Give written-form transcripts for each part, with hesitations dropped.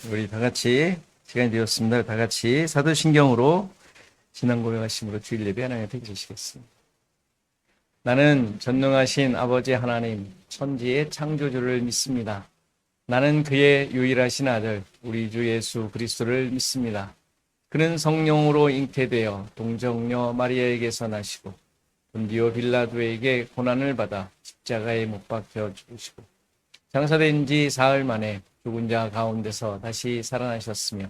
우리 다 같이 시간이 되었습니다. 다 같이 사도신경으로 신앙 고백하심으로 주일 예배 하나님께 드리시겠습니다. 나는 전능하신 아버지 하나님 천지의 창조주를 믿습니다. 나는 그의 유일하신 아들 우리 주 예수 그리스도를 믿습니다. 그는 성령으로 잉태되어 동정녀 마리아에게서 나시고 본디오 빌라도에게 고난을 받아 십자가에 못 박혀 죽으시고 장사된 지 사흘 만에 죽은 자 가운데서 다시 살아나셨으며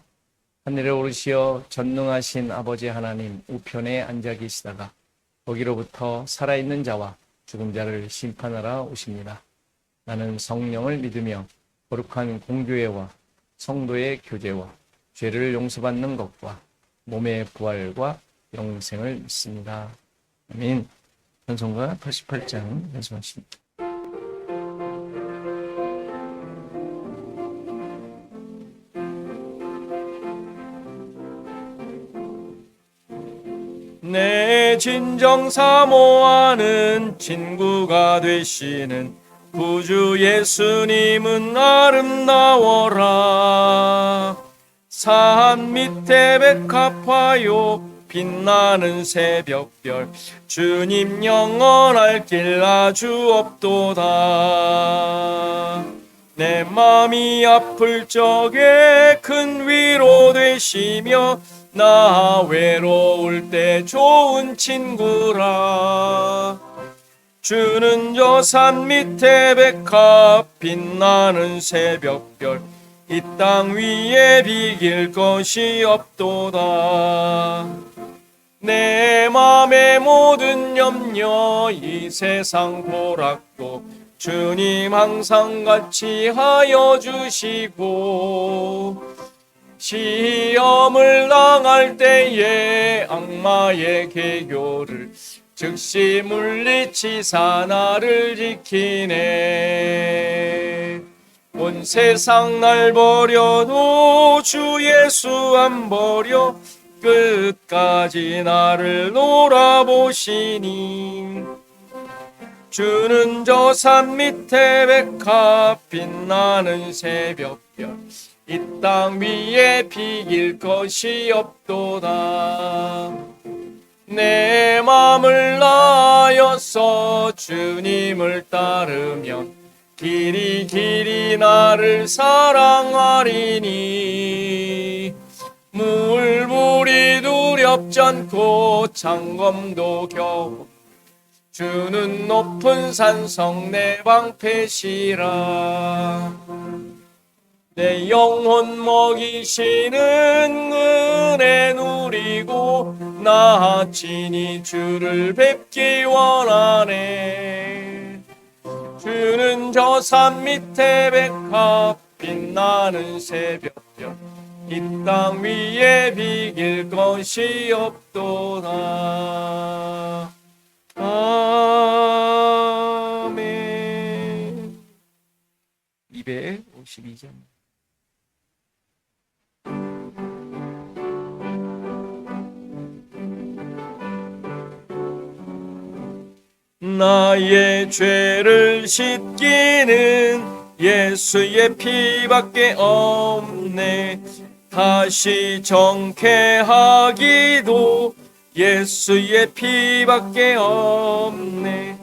하늘에 오르시어 전능하신 아버지 하나님 우편에 앉아 계시다가 거기로부터 살아있는 자와 죽은 자를 심판하러 오십니다. 나는 성령을 믿으며 거룩한 공교회와 성도의 교제와 죄를 용서받는 것과 몸의 부활과 영생을 믿습니다. 아멘. 찬송가 88장 연습하십니다. 내 진정 사모하는 친구가 되시는 구주 예수님은 아름다워라. 산 밑에 백합화요 빛나는 새벽별 주님 영원할 길 아주 없도다. 내 맘이 아플 적에 큰 위로 되시며 나 외로울 때 좋은 친구라. 주는 저 산 밑에 백합 빛나는 새벽별 이 땅 위에 비길 것이 없도다. 내 맘의 모든 염려 이 세상 보락도 주님 항상 같이 하여 주시고 시험을 당할 때에 악마의 계교를 즉시 물리치사 나를 지키네. 온 세상 날 버려도 주 예수 안 버려 끝까지 나를 놀아보시니. 주는 저 산 밑에 백합 빛나는 새벽별 이 땅 위에 비길 것이 없도다. 내 맘을 다하여서 주님을 따르면 길이 길이 나를 사랑하리니. 물불이 두렵지 않고 창검도 겨우 주는 높은 산성 내 방패시라. 내 영혼 먹이시는 은혜 누리고 나 친히 주를 뵙기 원하네. 주는 저 산 밑에 백합 빛나는 새벽별 이 땅 위에 비길 것이 없도다. 아멘. 252장. 나의 죄를 씻기는 예수의 피밖에 없네. 다시 정케하기도 예수의 피밖에 없네.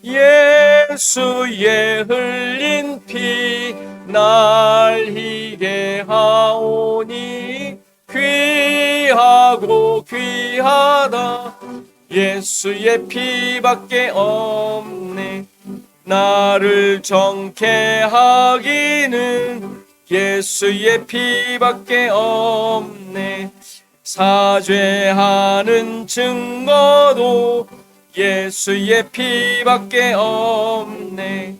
예수의 흘린 피 날 희게 하오니 귀하고 귀하다. 예수의 피밖에 없네. 나를 정케하기는 예수의 피밖에 없네. 사죄하는 증거도 예수의 피밖에 없네.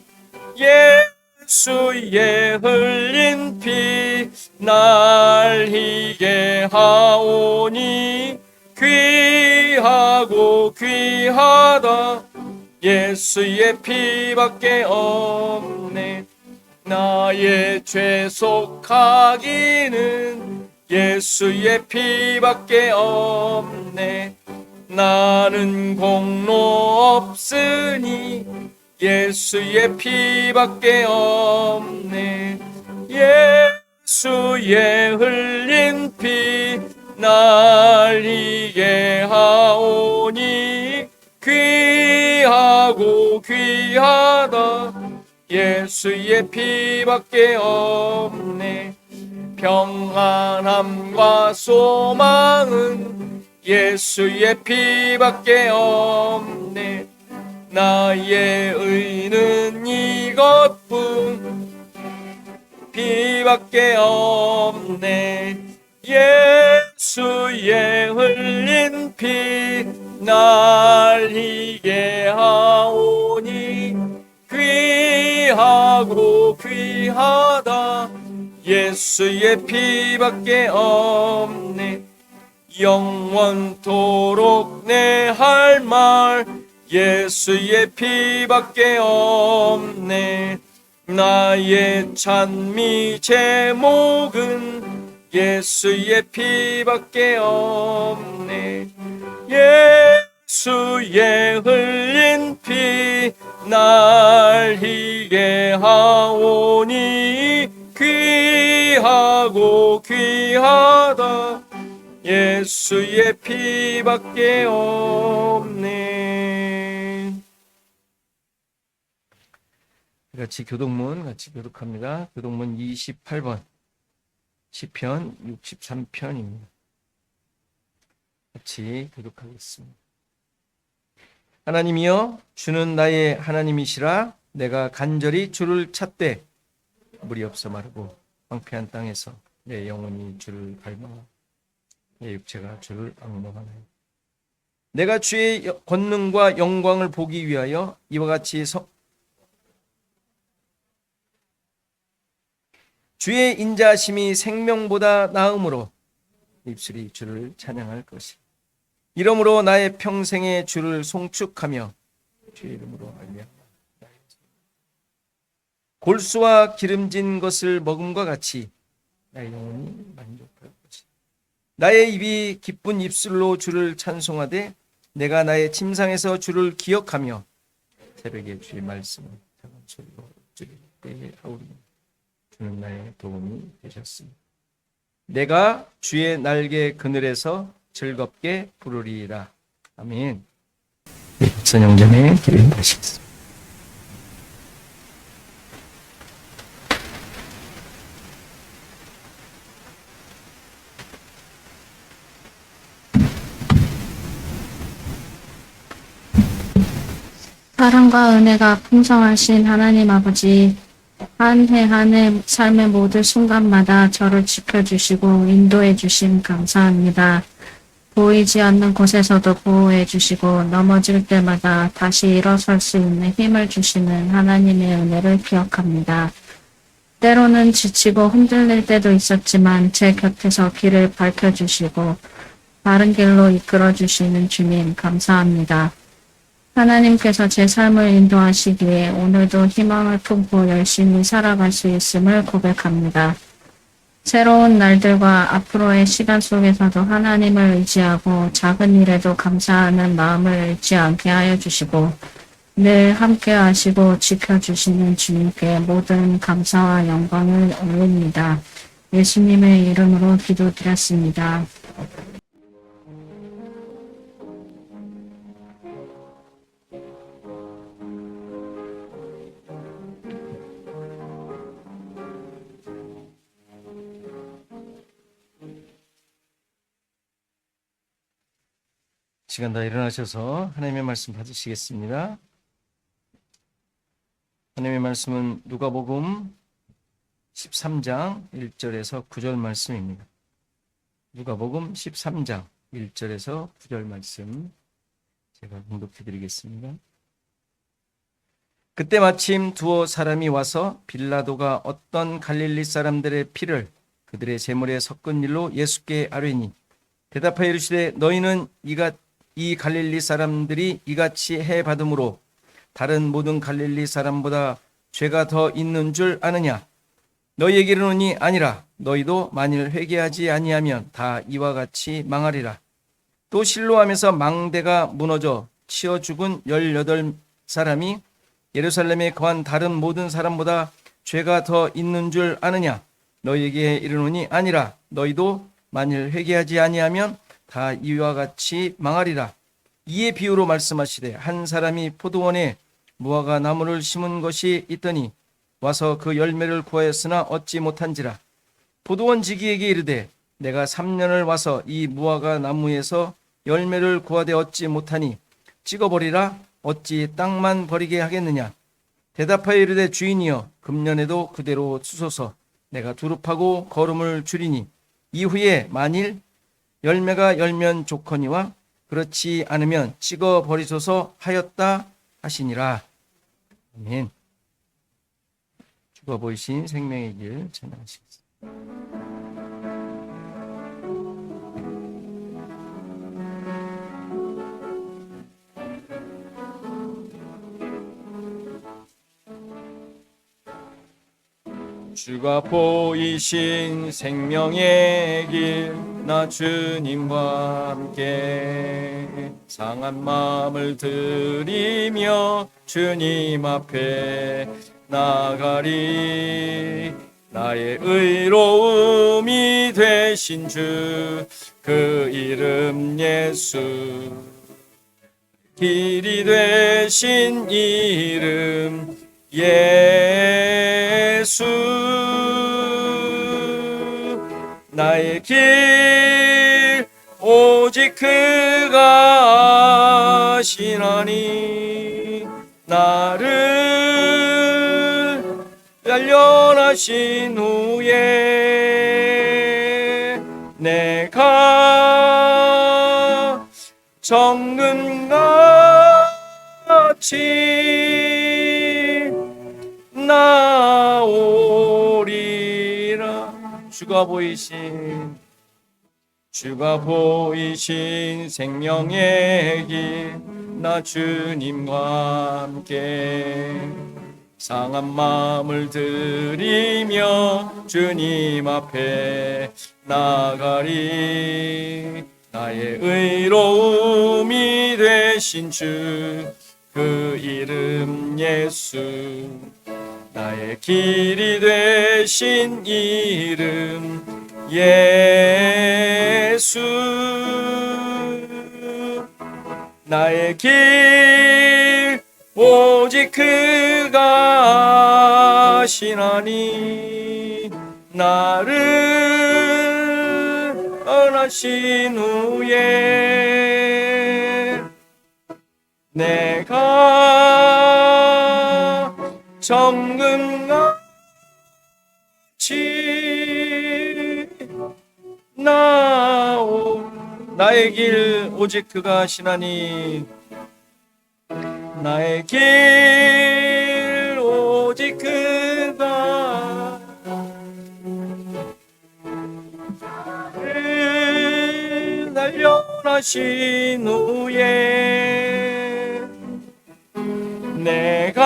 예수의 흘린 피 날 희게 하오니 귀하고 귀하다. 예수의 피밖에 없네. 나의 죄 속하기는 예수의 피밖에 없네. 나는 공로 없으니 예수의 피밖에 없네. 예수의 예수의 흘린 피 날리게 하오니 귀하고 귀하다. 예수의 피밖에 없네. 평안함과 소망은 예수의 피밖에 없네. 나의 의는 이것뿐 피밖에 없네. 예수의 흘린 피 날리게 하오니 귀하고 귀하다. 예수의 피밖에 없네. 영원토록 내 할 말 예수의 피밖에 없네. 나의 찬미 제목은 예수의 피밖에 없네. 예수의 흘린 피 날리게 하오니 귀하고 귀하다. 예수의 피밖에 없네. 같이 교독문 같이 교독합니다. 교독문 28번 시편 63편입니다. 같이 교독하겠습니다. 하나님이여, 주는 나의 하나님이시라. 내가 간절히 주를 찾되 물이 없어 마르고 황폐한 땅에서 내 영혼이 주를 갈망하고 내 육체가 주를 악몽하나요. 내가 주의 권능과 영광을 보기 위하여 이와 같이 주의 인자하심이 생명보다 나음으로 입술이 주를 찬양할 것이라. 이러므로 나의 평생에 주를 송축하며 주의 이름으로 알며 골수와 기름진 것을 먹음과 같이 나의 영혼이 만족할 것이다. 나의 입이 기쁜 입술로 주를 찬송하되 내가 나의 침상에서 주를 기억하며 새벽에 주의 말씀을 작은 소리로 주의 때에 하오리니 주는 나의 도움이 되셨습니다. 내가 주의 날개 그늘에서 즐겁게 부르리라. 아멘. 선영전에 기도하시겠습니다. 사랑과 은혜가 풍성하신 하나님 아버지, 한 해 한 해 삶의 모든 순간마다 저를 지켜주시고 인도해 주심 감사합니다. 보이지 않는 곳에서도 보호해 주시고 넘어질 때마다 다시 일어설 수 있는 힘을 주시는 하나님의 은혜를 기억합니다. 때로는 지치고 흔들릴 때도 있었지만 제 곁에서 길을 밝혀주시고 바른 길로 이끌어 주시는 주님 감사합니다. 하나님께서 제 삶을 인도하시기에 오늘도 희망을 품고 열심히 살아갈 수 있음을 고백합니다. 새로운 날들과 앞으로의 시간 속에서도 하나님을 의지하고 작은 일에도 감사하는 마음을 잃지 않게 하여 주시고 늘 함께 하시고 지켜주시는 주님께 모든 감사와 영광을 올립니다. 예수님의 이름으로 기도드렸습니다. 시간 다 일어나셔서 하나님의 말씀 받으시겠습니다. 하나님의 말씀은 누가복음 13장 1절에서 9절 말씀입니다. 누가복음 13장 1절에서 9절 말씀 제가 공독해 드리겠습니다. 그때 마침 두어 사람이 와서 빌라도가 어떤 갈릴리 사람들의 피를 그들의 제물에 섞은 일로 예수께 아뢰니 대답하여 이르시되 너희는 이 갈릴리 사람들이 이같이 해 받음으로 다른 모든 갈릴리 사람보다 죄가 더 있는 줄 아느냐? 너희에게 이르노니 아니라. 너희도 만일 회개하지 아니하면 다 이와 같이 망하리라. 또 실로암에서 망대가 무너져 치어 죽은 18사람이 예루살렘에 거한 다른 모든 사람보다 죄가 더 있는 줄 아느냐? 너희에게 이르노니 아니라 너희도 만일 회개하지 아니하면 다 이와 같이 망하리라. 이에 비유로 말씀하시되 한 사람이 포도원에 무화과 나무를 심은 것이 있더니 와서 그 열매를 구하였으나 얻지 못한지라. 포도원 지기에게 이르되 내가 3년을 와서 이 무화과 나무에서 열매를 구하되 얻지 못하니 찍어버리라. 어찌 땅만 버리게 하겠느냐. 대답하여 이르되 주인이여 금년에도 그대로 주소서. 내가 두릅하고 거름을 줄이니 이후에 만일 열매가 열면 좋거니와 그렇지 않으면 찍어버리소서 하였다 하시니라. 아멘. 주가 보이신 생명의 길 찬양하시겠습니다. 주가 보이신 생명의 길 나 주님과 함께 상한 마음을 들이며 주님 앞에 나가리. 나의 의로움이 되신 주 그 이름 예수. 길이 되신 이름 예수. 나의 길 오직 그가 아시나니 나를 단련하신 후에 내가 정금같이 나오리라. 주가 보이신 생명의 길 나 주님과 함께 상한 마음을 들이며 주님 앞에 나가리. 나의 의로움이 되신 주 그 이름 예수. 나의 길이 되신 이름 예수. 나의 길 오직 그가 아시나니 나를 떠나신 후에 내가 정금같이 나의 길 오직 그가 아시나니 나의 길 오직 그가 단련하신 후에 내가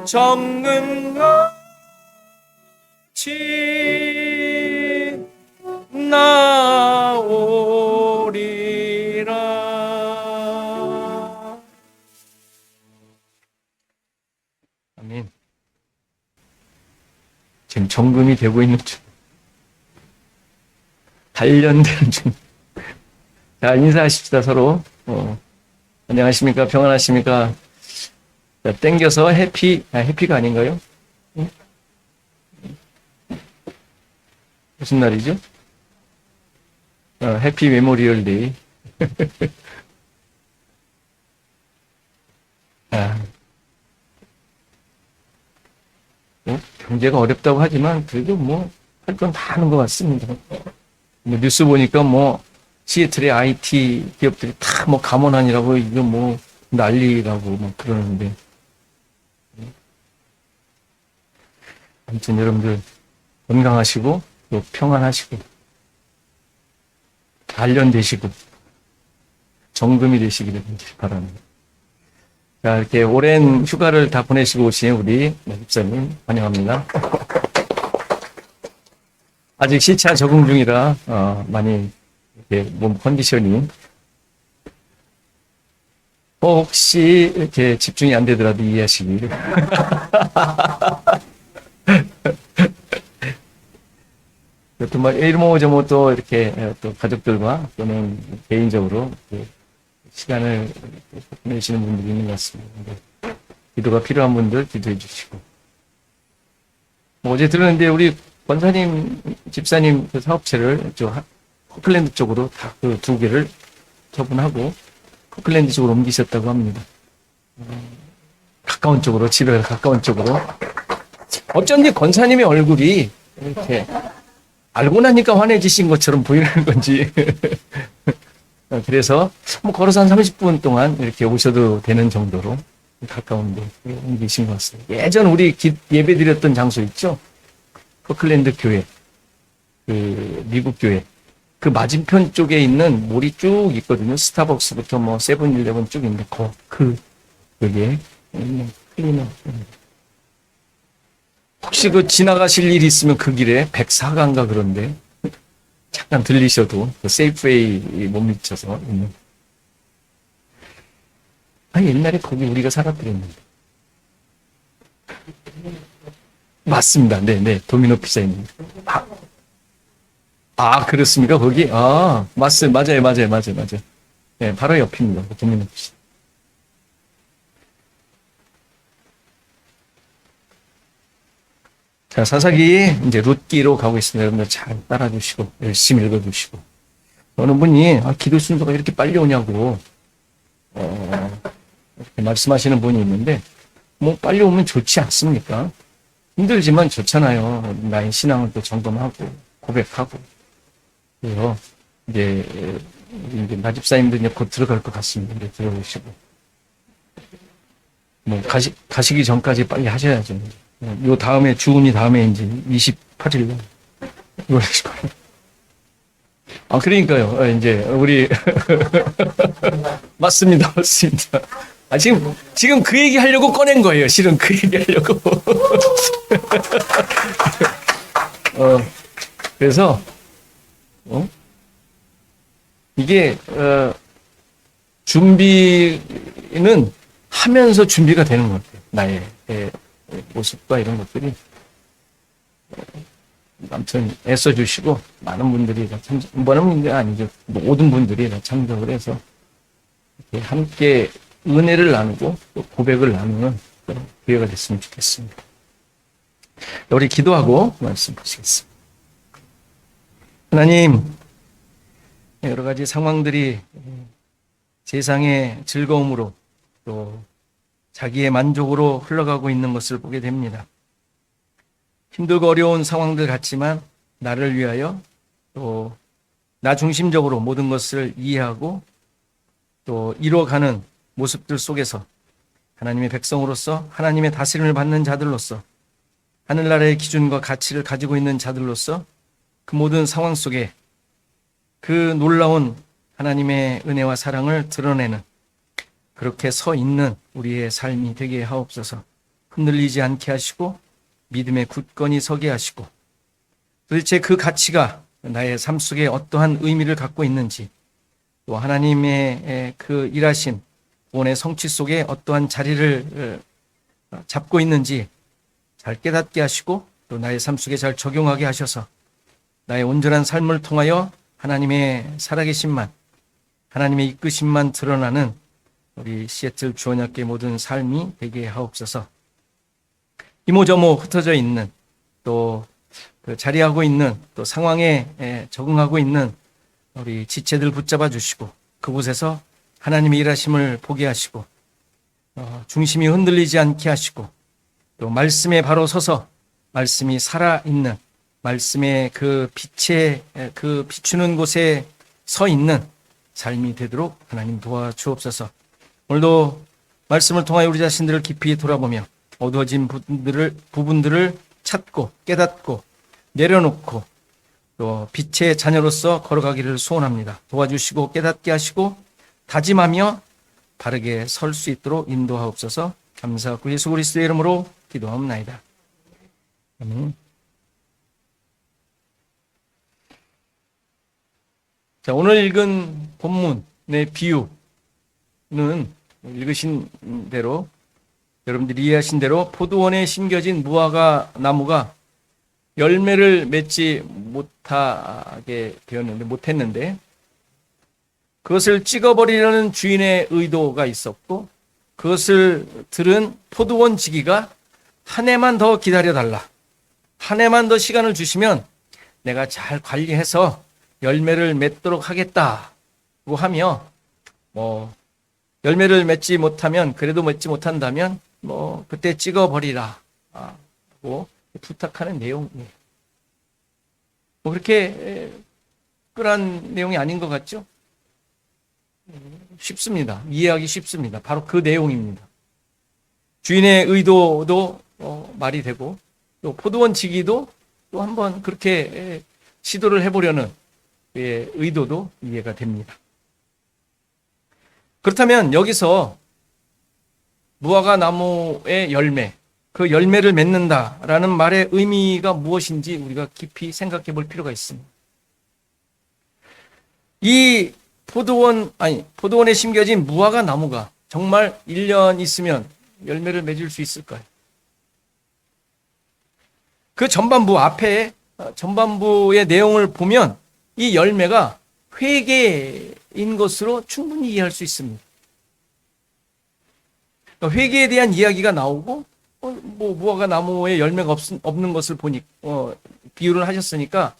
정금같이 나오리라. 아멘. 지금 정금이 되고 있는 중, 단련되는 중. 자, 인사하십시다, 서로. 안녕하십니까? 평안하십니까? 자, 땡겨서 해피가 아닌가요? 응? 무슨 날이죠? 해피 메모리얼 데이. 경제가 어렵다고 하지만 그래도 할 건 다 하는 것 같습니다. 뉴스 보니까 시애틀의 IT 기업들이 다 감원하니라고 이거 난리라고 그러는데. 아무튼 여러분들 건강하시고 또 평안하시고 단련되시고 정금이 되시기를 바랍니다. 자, 이렇게 오랜 휴가를 다 보내시고 오신 우리 집사님 환영합니다. 아직 시차 적응 중이라 많이 이렇게 몸 컨디션이 혹시 이렇게 집중이 안 되더라도 이해하시길. 또 뭐, 이모 저모 또 이렇게 또 가족들과 또는 개인적으로 시간을 내시는 분들이 있는 것 같습니다. 기도가 필요한 분들 기도해 주시고. 뭐 어제 들었는데 우리 권사님, 집사님 그 사업체를 포클랜드 쪽으로 다 그 두 개를 처분하고 포클랜드 쪽으로 옮기셨다고 합니다. 가까운 쪽으로, 집에 가까운 쪽으로. 어쩐지 권사님의 얼굴이 이렇게 알고 나니까 환해지신 것처럼 보이는 건지. 그래서 뭐 걸어서 한 30분 동안 이렇게 오셔도 되는 정도로 가까운 데 옮기신 것 같습니다. 예전 우리 예배 드렸던 장소 있죠? 포클랜드 교회, 그 미국 교회. 그 맞은편 쪽에 있는 몰이 쭉 있거든요. 스타벅스부터 뭐 세븐일레븐 쭉 있는데 그게 있는 클리너. 혹시 그 지나가실 일이 있으면 그 길에 104가인가 그런데 잠깐 들리셔도 그 세이프웨이 못 미쳐서 있는. 옛날에 거기 우리가 살았더랬는데. 맞습니다. 네. 도미노 피자 있는. 그렇습니까? 거기? 맞아요. 네, 바로 옆입니다. 도미노 피자. 자, 사사기 이제 룻기로 가고 있습니다. 여러분들 잘 따라주시고 열심히 읽어주시고. 어느 분이 기도 순서가 이렇게 빨리 오냐고 이렇게 말씀하시는 분이 있는데 뭐 빨리 오면 좋지 않습니까? 힘들지만 좋잖아요. 나의 신앙을 또 점검하고 고백하고. 그래서 이제 나집사님도 이제 곧 들어갈 것 같습니다. 이제 들어오시고 뭐 가시기 전까지 빨리 하셔야죠. 요 다음에 주은이 다음에 이제 28일 날 그러니까요. 이제 우리 맞습니다. 지금 그 얘기 하려고 꺼낸 거예요. 실은 그 얘기 하려고. 그래서 이게 준비는 하면서 준비가 되는 것 같아요. 나의 모습과 이런 것들이. 아무튼 애써주시고 많은 분들이 다 참석, 많은 분들이 아니죠. 모든 분들이 다 참석을 해서 이렇게 함께 은혜를 나누고 또 고백을 나누는 그런 기회가 됐으면 좋겠습니다. 우리 기도하고 말씀하시겠습니다. 하나님, 여러 가지 상황들이 세상의 즐거움으로 또 자기의 만족으로 흘러가고 있는 것을 보게 됩니다. 힘들고 어려운 상황들 같지만 나를 위하여 또 나 중심적으로 모든 것을 이해하고 또 이루어가는 모습들 속에서 하나님의 백성으로서 하나님의 다스림을 받는 자들로서 하늘나라의 기준과 가치를 가지고 있는 자들로서 그 모든 상황 속에 그 놀라운 하나님의 은혜와 사랑을 드러내는 그렇게 서 있는 우리의 삶이 되게 하옵소서. 흔들리지 않게 하시고 믿음에 굳건히 서게 하시고 도대체 그 가치가 나의 삶 속에 어떠한 의미를 갖고 있는지 또 하나님의 그 일하신 구원의 성취 속에 어떠한 자리를 잡고 있는지 잘 깨닫게 하시고 또 나의 삶 속에 잘 적용하게 하셔서 나의 온전한 삶을 통하여 하나님의 살아계심만 하나님의 이끄심만 드러나는 우리 시애틀 주원학교의 모든 삶이 되게 하옵소서. 이모저모 흩어져 있는 또 그 자리하고 있는 또 상황에 적응하고 있는 우리 지체들 붙잡아 주시고 그곳에서 하나님의 일하심을 보게 하시고 중심이 흔들리지 않게 하시고 또 말씀에 바로 서서 말씀이 살아있는 말씀의 그 빛에 그 비추는 곳에 서 있는 삶이 되도록 하나님 도와주옵소서. 오늘도 말씀을 통하여 우리 자신들을 깊이 돌아보며 어두워진 부분들을 찾고 깨닫고 내려놓고 또 빛의 자녀로서 걸어가기를 소원합니다. 도와주시고 깨닫게 하시고 다짐하며 바르게 설 수 있도록 인도하옵소서. 감사하고 예수 그리스도의 이름으로 기도하옵나이다. 아멘. 자, 오늘 읽은 본문의 비유는 읽으신 대로 여러분들이 이해하신 대로 포도원에 심겨진 무화과 나무가 열매를 맺지 못하게 되었는데, 못했는데, 그것을 찍어버리려는 주인의 의도가 있었고, 그것을 들은 포도원 지기가 한 해만 더 기다려달라. 한 해만 더 시간을 주시면 내가 잘 관리해서 열매를 맺도록 하겠다고 하며, 열매를 맺지 못하면, 그래도 맺지 못한다면, 그때 찍어버리라. 고 부탁하는 내용이에요. 그렇게 끈한 내용이 아닌 것 같죠? 쉽습니다. 이해하기 쉽습니다. 바로 그 내용입니다. 주인의 의도도 말이 되고, 또 포도원 지기도 또 한번 그렇게 시도를 해보려는 그의 의도도 이해가 됩니다. 그렇다면 여기서 무화과 나무의 열매, 그 열매를 맺는다라는 말의 의미가 무엇인지 우리가 깊이 생각해 볼 필요가 있습니다. 이 포도원에 심겨진 무화과 나무가 정말 1년 있으면 열매를 맺을 수 있을까요? 그 전반부의 내용을 보면 이 열매가 회개인 것으로 충분히 이해할 수 있습니다. 회개에 대한 이야기가 나오고, 무화과 나무에 열매가 없는 것을 보니, 비유를 하셨으니까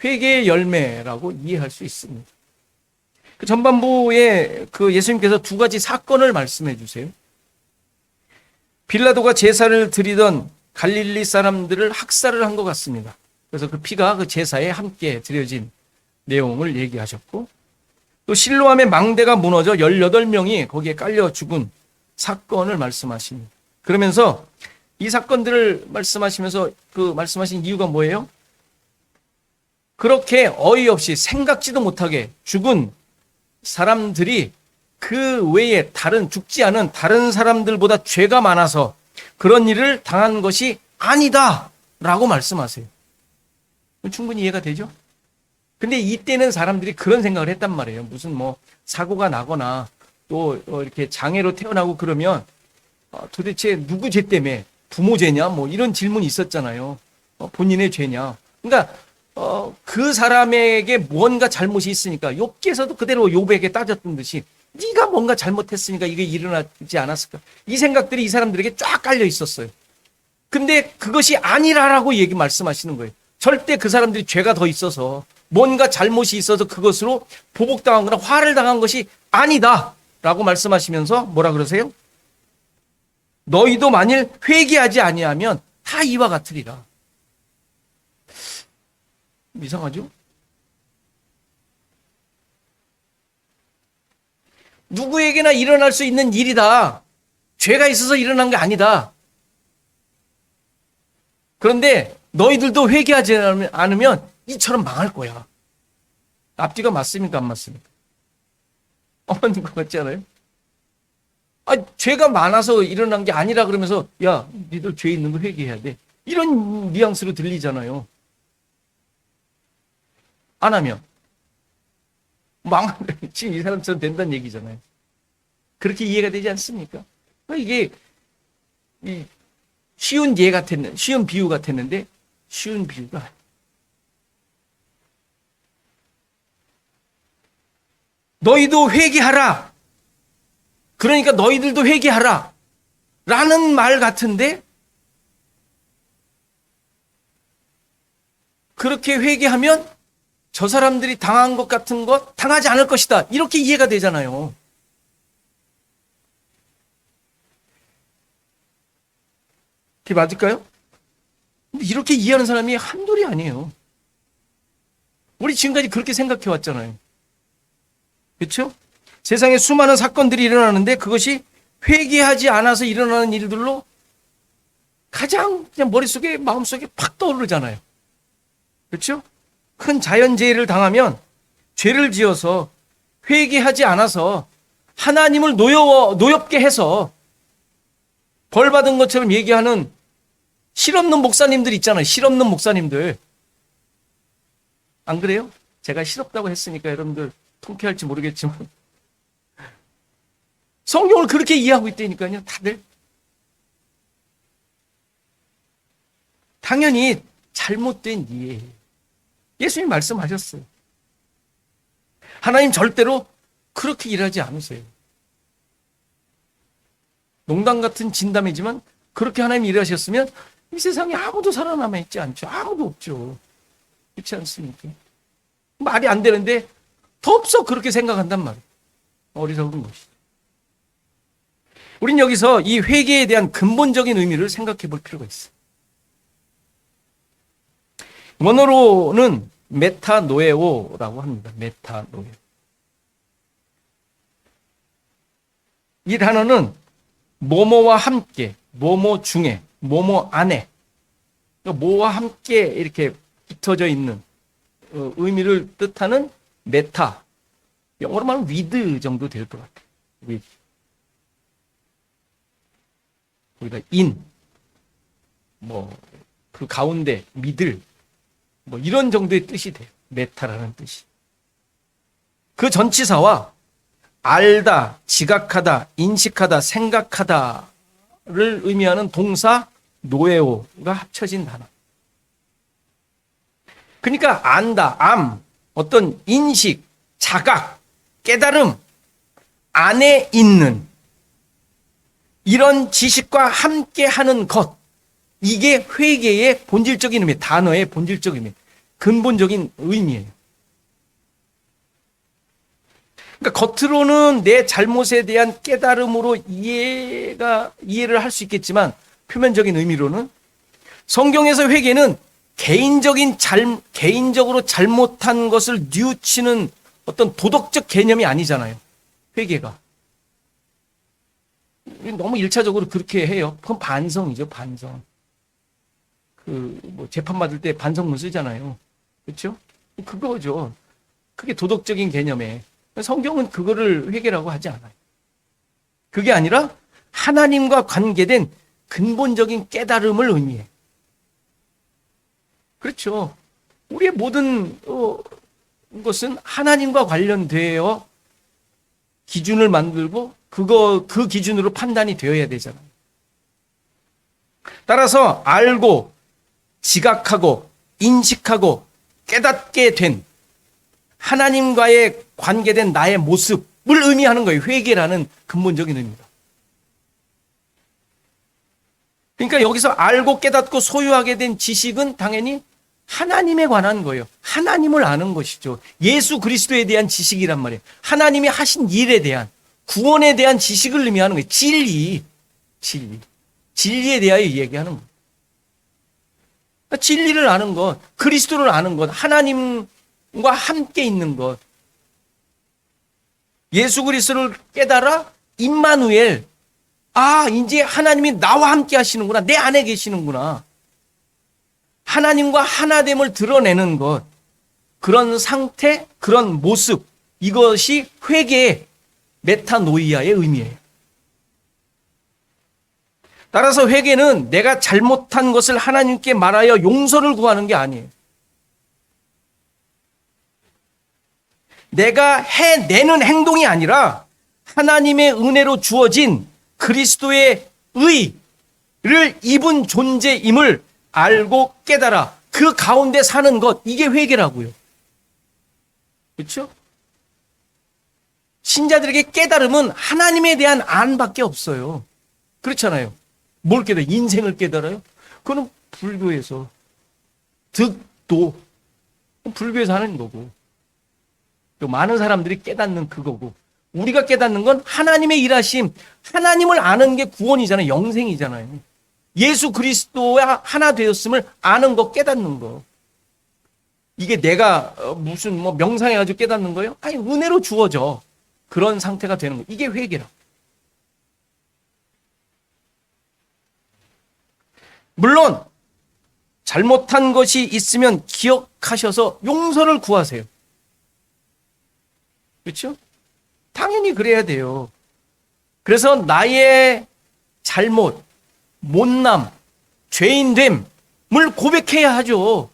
회개의 열매라고 이해할 수 있습니다. 그 전반부에 그 예수님께서 두 가지 사건을 말씀해 주세요. 빌라도가 제사를 드리던 갈릴리 사람들을 학살을 한 것 같습니다. 그래서 그 피가 그 제사에 함께 드려진 내용을 얘기하셨고, 또 실로암의 망대가 무너져 18명이 거기에 깔려 죽은 사건을 말씀하십니다. 그러면서 이 사건들을 말씀하시면서 그 말씀하신 이유가 뭐예요? 그렇게 어이없이 생각지도 못하게 죽은 사람들이 그 외에 죽지 않은 다른 사람들보다 죄가 많아서 그런 일을 당한 것이 아니다 라고 말씀하세요. 충분히 이해가 되죠? 근데 이때는 사람들이 그런 생각을 했단 말이에요. 무슨 사고가 나거나 또 이렇게 장애로 태어나고 그러면 도대체 누구 죄 때문에 부모 죄냐 이런 질문이 있었잖아요. 본인의 죄냐. 그러니까 그 사람에게 뭔가 잘못이 있으니까 욥기에서도 그대로 욥에게 따졌던 듯이 네가 뭔가 잘못했으니까 이게 일어나지 않았을까. 이 생각들이 이 사람들에게 쫙 깔려 있었어요. 근데 그것이 아니라라고 말씀하시는 거예요. 절대 그 사람들이 죄가 더 있어서 뭔가 잘못이 있어서 그것으로 보복당한 거나 화를 당한 것이 아니다 라고 말씀하시면서 뭐라 그러세요? 너희도 만일 회개하지 아니하면 다 이와 같으리라. 이상하죠? 누구에게나 일어날 수 있는 일이다. 죄가 있어서 일어난 게 아니다. 그런데 너희들도 회개하지 않으면 이처럼 망할 거야. 앞뒤가 맞습니까? 안 맞습니까? 맞는 것 같지 않아요? 죄가 많아서 일어난 게 아니라 그러면서 야, 니들 죄 있는 거 회개해야 돼. 이런 뉘앙스로 들리잖아요. 안 하면 지금 이 사람처럼 된다는 얘기잖아요. 그렇게 이해가 되지 않습니까? 이게 쉬운 비유 같았는데 쉬운 비유가 아니에요. 너희도 회개하라. 그러니까 너희들도 회개하라. 라는 말 같은데 그렇게 회개하면 저 사람들이 당한 것 같은 것 당하지 않을 것이다. 이렇게 이해가 되잖아요. 그게 맞을까요? 이렇게 이해하는 사람이 한둘이 아니에요. 우리 지금까지 그렇게 생각해 왔잖아요. 그렇죠? 세상에 수많은 사건들이 일어나는데 그것이 회개하지 않아서 일어나는 일들로 가장 그냥 머릿속에 마음속에 팍 떠오르잖아요. 그렇죠? 큰 자연재해를 당하면 죄를 지어서 회개하지 않아서 하나님을 노엽게 해서 벌 받은 것처럼 얘기하는 실없는 목사님들 있잖아요. 실없는 목사님들. 안 그래요? 제가 실없다고 했으니까 여러분들 통쾌할지 모르겠지만 성경을 그렇게 이해하고 있다니까요. 다들. 당연히 잘못된 이해. 예수님 말씀하셨어요. 하나님 절대로 그렇게 일하지 않으세요. 농담 같은 진담이지만 그렇게 하나님 일하셨으면 이 세상에 아무도 살아남아 있지 않죠. 아무도 없죠. 그렇지 않습니까? 말이 안 되는데 덥석 그렇게 생각한단 말이에요. 어리석은 것이죠. 우린 여기서 이 회개에 대한 근본적인 의미를 생각해 볼 필요가 있어요. 원어로는 메타노에오라고 합니다. 메타노에오. 이 단어는 뭐뭐와 함께, 뭐뭐 중에, 뭐뭐 안에, 그러니까 뭐와 함께 이렇게 붙어져 있는 의미를 뜻하는 메타. 영어로 말하면 with 정도 될 것 같아요. with. 거기다 in, 그 가운데, 믿을, 이런 정도의 뜻이 돼요. 메타라는 뜻이. 그 전치사와 알다, 지각하다, 인식하다, 생각하다를 의미하는 동사 노에오가 합쳐진 단어. 그러니까 안다, 어떤 인식, 자각, 깨달음 안에 있는 이런 지식과 함께하는 것, 이게 회개의 본질적인 의미, 단어의 본질적인 의미, 근본적인 의미예요. 그러니까 겉으로는 내 잘못에 대한 깨달음으로 이해를 할 수 있겠지만 표면적인 의미로는 성경에서 회개는 개인적으로 잘못한 것을 뉘우치는 어떤 도덕적 개념이 아니잖아요. 회개가. 너무 일차적으로 그렇게 해요. 그건 반성이죠, 반성. 재판 받을 때 반성문 쓰잖아요. 그렇죠? 그거죠. 그게 도덕적인 개념에. 성경은 그거를 회개라고 하지 않아요. 그게 아니라 하나님과 관계된 근본적인 깨달음을 의미해. 그렇죠. 우리의 모든 것은 하나님과 관련되어 기준을 만들고 그 기준으로 판단이 되어야 되잖아요. 따라서 알고 지각하고 인식하고 깨닫게 된 하나님과의 관계된 나의 모습을 의미하는 거예요. 회개라는 근본적인 의미가. 그러니까 여기서 알고 깨닫고 소유하게 된 지식은 당연히 하나님에 관한 거예요. 하나님을 아는 것이죠. 예수 그리스도에 대한 지식이란 말이에요. 하나님이 하신 일에 대한, 구원에 대한 지식을 의미하는 거예요. 진리에 대하여 이야기하는 거예요. 그러니까 진리를 아는 것, 그리스도를 아는 것, 하나님과 함께 있는 것. 예수 그리스도를 깨달아 임마누엘, 이제 하나님이 나와 함께 하시는구나. 내 안에 계시는구나. 하나님과 하나됨을 드러내는 것. 그런 상태, 그런 모습. 이것이 회개의 메타노이아의 의미예요. 따라서 회개는 내가 잘못한 것을 하나님께 말하여 용서를 구하는 게 아니에요. 내가 해내는 행동이 아니라 하나님의 은혜로 주어진 그리스도의 의를 입은 존재임을 알고 깨달아 그 가운데 사는 것, 이게 회개라고요. 그렇죠? 신자들에게 깨달음은 하나님에 대한 안밖에 없어요. 그렇잖아요. 뭘 깨달아요? 인생을 깨달아요? 그거는 불교에서 득도, 불교에서 하는 거고, 또 많은 사람들이 깨닫는 그거고, 우리가 깨닫는 건 하나님의 일하심, 하나님을 아는 게 구원이잖아요. 영생이잖아요. 예수 그리스도와 하나 되었음을 아는 거, 깨닫는 거. 이게 내가 무슨 명상해가지고 깨닫는 거예요? 아니, 은혜로 주어져. 그런 상태가 되는 거. 이게 회개라. 물론 잘못한 것이 있으면 기억하셔서 용서를 구하세요. 그렇죠? 당연히 그래야 돼요. 그래서 나의 잘못, 못남, 죄인됨을 고백해야 하죠.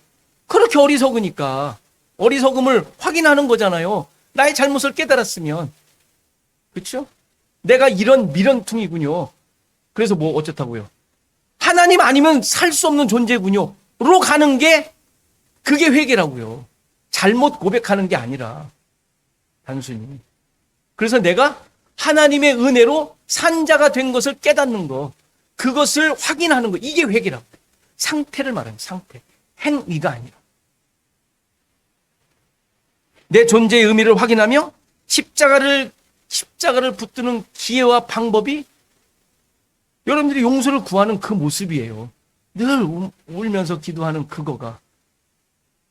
그렇게 어리석으니까. 어리석음을 확인하는 거잖아요. 나의 잘못을 깨달았으면. 그렇죠? 내가 이런 미련퉁이군요. 그래서 어쩌다고요? 하나님 아니면 살 수 없는 존재군요. 가는 게 그게 회개라고요. 잘못 고백하는 게 아니라 단순히. 그래서 내가 하나님의 은혜로 산자가 된 것을 깨닫는 거, 그것을 확인하는 거, 이게 회개라고. 상태를 말하는 상태. 행위가 아니라. 내 존재의 의미를 확인하며 십자가를 붙드는 기회와 방법이 여러분들이 용서를 구하는 그 모습이에요. 늘 울면서 기도하는 그거가.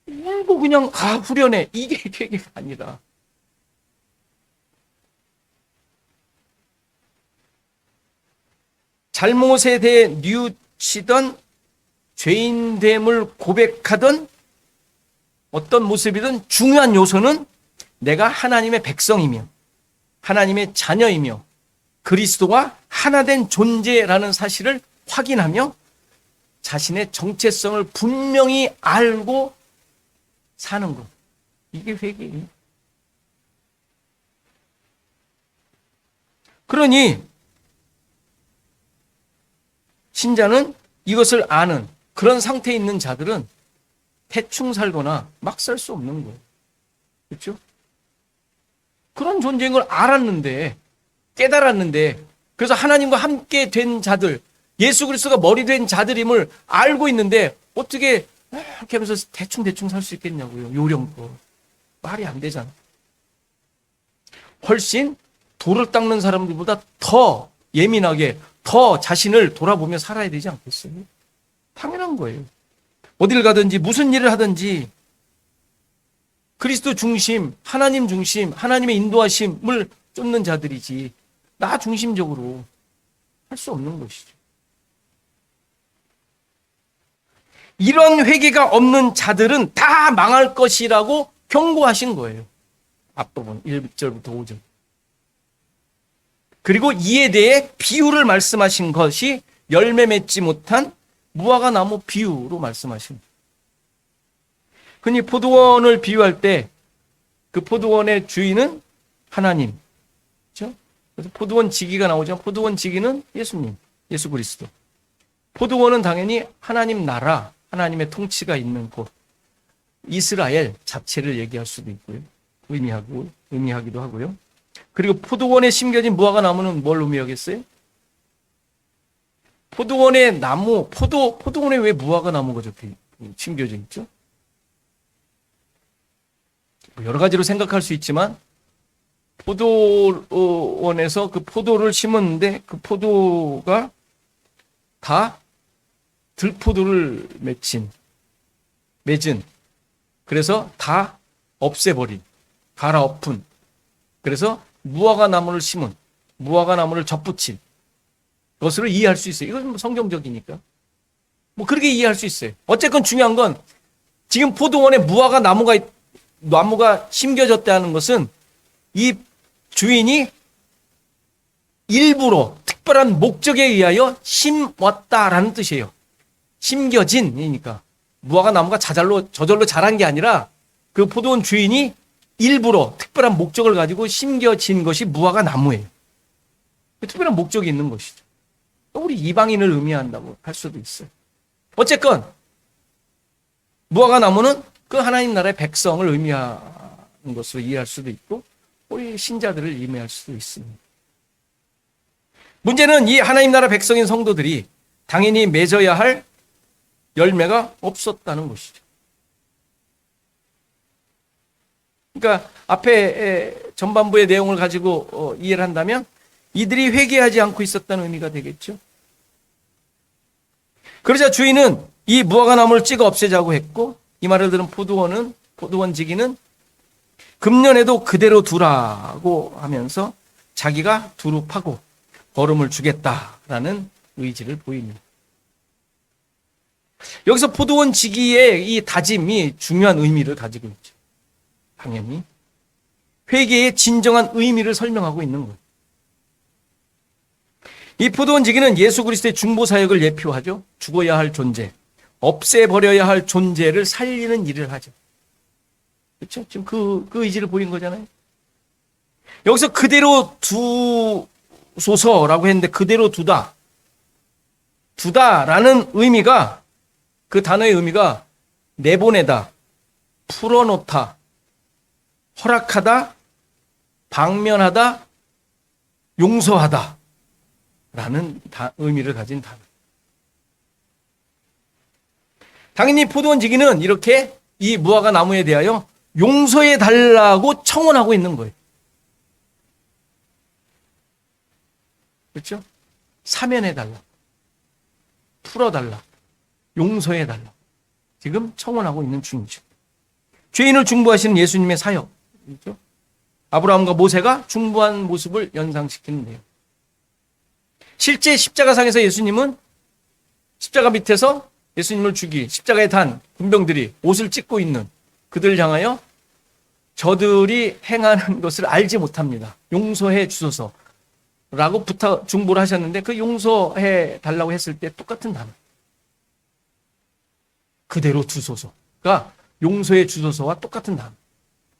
울고 그냥 후련해. 이게 회개가 아니라. 잘못에 대해 뉘우치던 죄인됨을 고백하던 어떤 모습이든 중요한 요소는 내가 하나님의 백성이며 하나님의 자녀이며 그리스도와 하나된 존재라는 사실을 확인하며 자신의 정체성을 분명히 알고 사는 것. 이게 회개예요. 그러니 신자는 이것을 아는 그런 상태에 있는 자들은 대충 살거나 막 살 수 없는 거예요. 그렇죠? 그런 존재인 걸 알았는데, 깨달았는데, 그래서 하나님과 함께 된 자들, 예수 그리스도가 머리 된 자들임을 알고 있는데 어떻게 이렇게 하면서 대충 살 수 있겠냐고요. 요령껏. 말이 안 되잖아. 훨씬 돌을 닦는 사람들보다 더 예민하게, 더 자신을 돌아보며 살아야 되지 않겠어요? 당연한 거예요. 어딜 가든지 무슨 일을 하든지 그리스도 중심, 하나님 중심, 하나님의 인도하심을 쫓는 자들이지 나 중심적으로 할 수 없는 것이죠. 이런 회개가 없는 자들은 다 망할 것이라고 경고하신 거예요. 앞부분 1절부터 5절. 그리고 이에 대해 비유를 말씀하신 것이 열매 맺지 못한 무화과 나무 비유로 말씀하신 거예요. 흔히 포도원을 비유할 때 그 포도원의 주인은 하나님. 그렇죠? 그래서 포도원 지기가 나오죠. 포도원 지기는 예수님, 예수 그리스도. 포도원은 당연히 하나님 나라, 하나님의 통치가 있는 곳, 이스라엘 자체를 얘기할 수도 있고요. 의미하기도 하고요. 그리고 포도원에 심겨진 무화과 나무는 뭘 의미하겠어요? 포도원의 나무, 포도원에 왜 무화과 나무가 심겨져 있죠? 여러 가지로 생각할 수 있지만 포도원에서 그 포도를 심었는데 그 포도가 다 들포도를 맺은 그래서 다 없애버린, 갈아엎은, 그래서 무화과 나무를 심은, 무화과 나무를 접붙인 것으로 이해할 수 있어요. 이건 성경적이니까 그렇게 이해할 수 있어요. 어쨌건 중요한 건 지금 포도원에 무화과 나무가 심겨졌다는 것은 이 주인이 일부러 특별한 목적에 의하여 심었다라는 뜻이에요. 심겨진이니까 무화과 나무가 저절로 자란 게 아니라 그 포도원 주인이 일부러 특별한 목적을 가지고 심겨진 것이 무화과 나무예요. 특별한 목적이 있는 것이죠. 우리 이방인을 의미한다고 할 수도 있어요. 어쨌건 무화과 나무는 그 하나님 나라의 백성을 의미하는 것으로 이해할 수도 있고 우리 신자들을 의미할 수도 있습니다. 문제는 이 하나님 나라 백성인 성도들이 당연히 맺어야 할 열매가 없었다는 것이죠. 그러니까 앞에 전반부의 내용을 가지고 이해를 한다면 이들이 회개하지 않고 있었다는 의미가 되겠죠. 그러자 주인은 이 무화과 나무를 찍어 없애자고 했고 이 말을 들은 포도원 지기는 금년에도 그대로 두라고 하면서 자기가 두루 파고 거름을 주겠다라는 의지를 보입니다. 여기서 포도원 지기의 이 다짐이 중요한 의미를 가지고 있죠. 당연히 회개의 진정한 의미를 설명하고 있는 거예요. 이 포도원 지기는 예수 그리스도의 중보 사역을 예표하죠. 죽어야 할 존재, 없애버려야 할 존재를 살리는 일을 하죠. 그렇죠? 지금 그 의지를 보인 거잖아요. 여기서 그대로 두소서라고 했는데 그대로 두다라는 의미가 그 단어의 의미가 내보내다, 풀어놓다, 허락하다, 방면하다, 용서하다 라는 의미를 가진 단어. 당연히 포도원 지기는 이렇게 이 무화과 나무에 대하여 용서해 달라고 청원하고 있는 거예요. 그렇죠? 사면해 달라, 풀어달라, 용서해 달라. 지금 청원하고 있는 중이죠. 죄인을 중보하시는 예수님의 사역. 그렇죠? 아브라함과 모세가 중보한 모습을 연상시키는 내용. 실제 십자가상에서 예수님은 십자가 밑에서 예수님을 죽이 십자가에 단 군병들이 옷을 찢고 있는 그들을 향하여 저들이 행하는 것을 알지 못합니다. 용서해 주소서라고 중보를 하셨는데 그 용서해 달라고 했을 때 똑같은 단어. 그대로 두소서가 용서해 주소서와 똑같은 단어.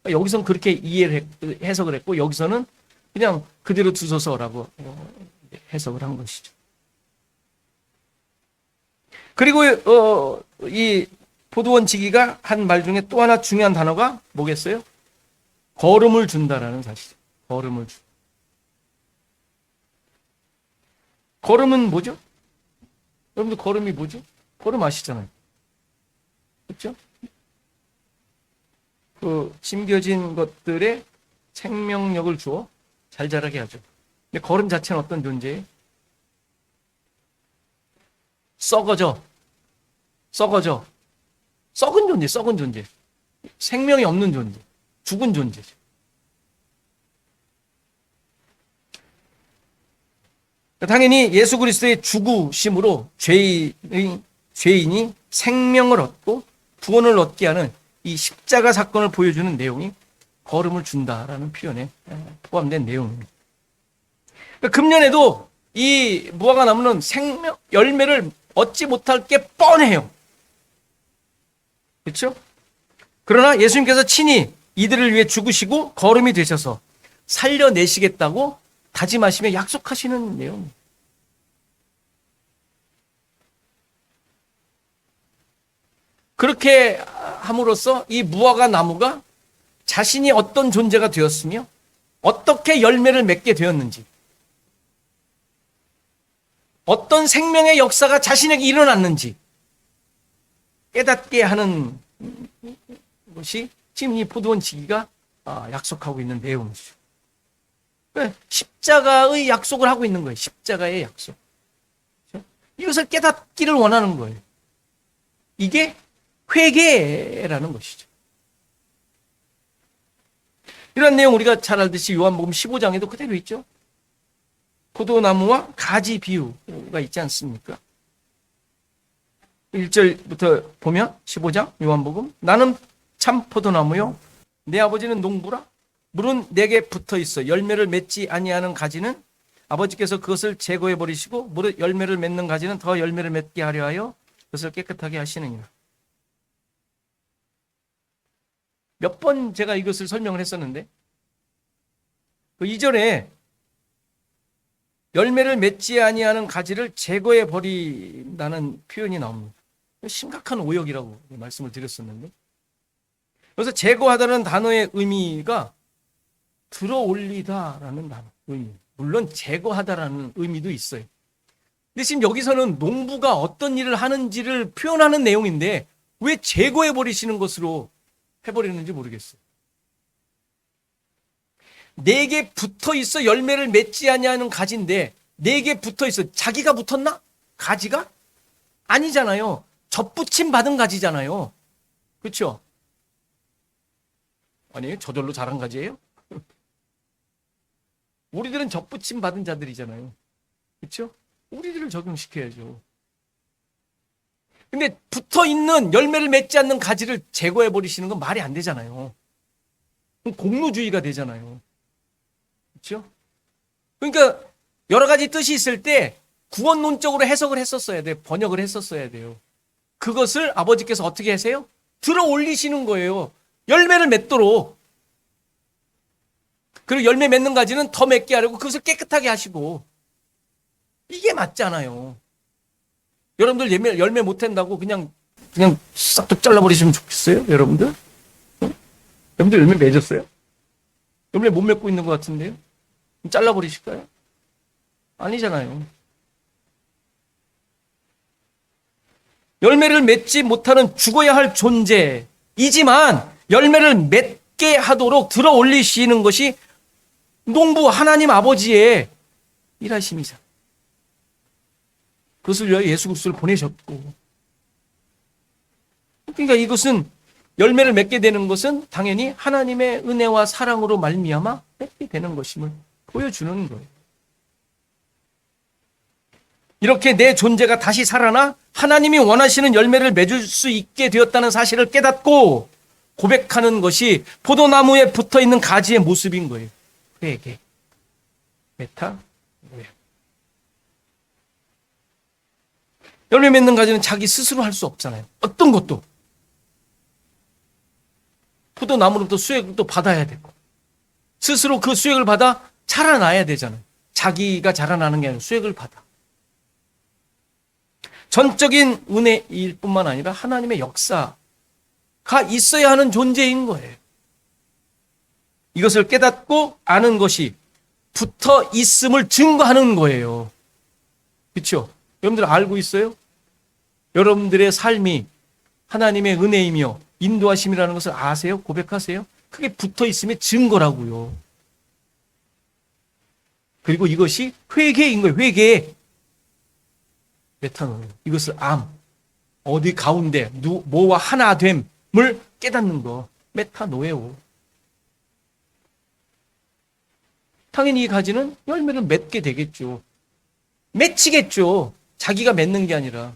여기서는 그렇게 해석을 했고 여기서는 그냥 그대로 두소서라고 해석을 한 것이죠. 그리고 이 포도원 지기가 한 말 중에 또 하나 중요한 단어가 뭐겠어요? 거름을 준다라는 사실이죠. 거름을 준. 거름은 뭐죠? 여러분들 거름이 뭐죠? 거름 아시잖아요. 그렇죠? 그 심겨진 것들에 생명력을 주어 잘 자라게 하죠. 근데 거름 자체는 어떤 존재예요? 썩은 존재. 생명이 없는 존재. 죽은 존재죠. 당연히 예수 그리스도의 죽으심으로 죄인이 생명을 얻고 구원을 얻게 하는 이 십자가 사건을 보여주는 내용이 거름을 준다라는 표현에 포함된 내용입니다. 그러니까 금년에도 이 무화과 나무는 열매를 얻지 못할 게 뻔해요. 그렇죠? 그러나 예수님께서 친히 이들을 위해 죽으시고 거름이 되셔서 살려내시겠다고 다짐하시며 약속하시는 내용입니다. 그렇게 함으로써 이 무화과 나무가 자신이 어떤 존재가 되었으며 어떻게 열매를 맺게 되었는지, 어떤 생명의 역사가 자신에게 일어났는지 깨닫게 하는 것이 지금 이 포도원 지기가 약속하고 있는 내용이죠. 십자가의 약속을 하고 있는 거예요. 십자가의 약속. 이것을 깨닫기를 원하는 거예요. 이게 회개라는 것이죠. 이런 내용 우리가 잘 알듯이 요한복음 15장에도 그대로 있죠. 포도나무와 가지 비유가 있지 않습니까? 1절부터 보면 15장 요한복음, 나는 참 포도나무요 내 아버지는 농부라. 물은 내게 붙어 있어 열매를 맺지 아니하는 가지는 아버지께서 그것을 제거해 버리시고 물은 열매를 맺는 가지는 더 열매를 맺게 하려 하여 그것을 깨끗하게 하시느니라. 몇 번 제가 이것을 설명을 했었는데 그 이전에 열매를 맺지 아니하는 가지를 제거해 버린다는 표현이 나옵니다. 심각한 오역이라고 말씀을 드렸었는데, 그래서 제거하다는 단어의 의미가 들어올리다라는 단어 의미. 물론 제거하다라는 의미도 있어요. 근데 지금 여기서는 농부가 어떤 일을 하는지를 표현하는 내용인데 왜 제거해 버리시는 것으로 해버리는지 모르겠어요. 내게 붙어 있어 열매를 맺지 아니하는 가지인데 내게 붙어 있어. 자기가 붙었나? 가지가? 아니잖아요. 접붙임 받은 가지잖아요. 그렇죠? 아니, 저절로 자란 가지예요? 우리들은 접붙임 받은 자들이잖아요. 그렇죠? 우리들을 적용시켜야죠. 근데 붙어 있는 열매를 맺지 않는 가지를 제거해 버리시는 건 말이 안 되잖아요. 공로주의가 되잖아요. 그렇죠? 그러니까 여러 가지 뜻이 있을 때 구원론적으로 해석을 했었어야 돼요. 번역을 했었어야 돼요. 그것을 아버지께서 어떻게 하세요? 들어 올리시는 거예요. 열매를 맺도록. 그리고 열매 맺는 가지는 더 맺게 하려고 그것을 깨끗하게 하시고. 이게 맞잖아요. 여러분들 열매 못 한다고 그냥 그냥 싹둑 잘라버리시면 좋겠어요? 여러분들? 여러분들 열매 맺었어요? 열매 못 맺고 있는 것 같은데요? 잘라버리실까요? 아니잖아요. 열매를 맺지 못하는 죽어야 할 존재이지만 열매를 맺게 하도록 들어 올리시는 것이 농부 하나님 아버지의 일하심이잖아요. 그것을 위하여 예수 그리스도를 보내셨고, 그러니까 이것은 열매를 맺게 되는 것은 당연히 하나님의 은혜와 사랑으로 말미암아 맺게 되는 것임을 보여주는 거예요. 이렇게 내 존재가 다시 살아나 하나님이 원하시는 열매를 맺을 수 있게 되었다는 사실을 깨닫고 고백하는 것이 포도나무에 붙어 있는 가지의 모습인 거예요. 회개, 메타, 노예. 열매 맺는 가지는 자기 스스로 할 수 없잖아요. 어떤 것도. 포도나무로부터 수액도 받아야 되고 스스로 그 수액을 받아 자라나야 되잖아요. 자기가 자라나는 게 아니라 수액을 받아. 전적인 은혜일 뿐만 아니라 하나님의 역사가 있어야 하는 존재인 거예요. 이것을 깨닫고 아는 것이 붙어 있음을 증거하는 거예요. 그렇죠? 여러분들 알고 있어요? 여러분들의 삶이 하나님의 은혜이며 인도하심이라는 것을 아세요? 고백하세요? 그게 붙어 있음의 증거라고요. 그리고 이것이 회개인 거예요. 회개. 메타노예요. 이것을 어디 가운데 뭐와 하나됨을 깨닫는 거. 메타노예요. 당연히 이 가지는 열매를 맺게 되겠죠. 맺히겠죠. 자기가 맺는 게 아니라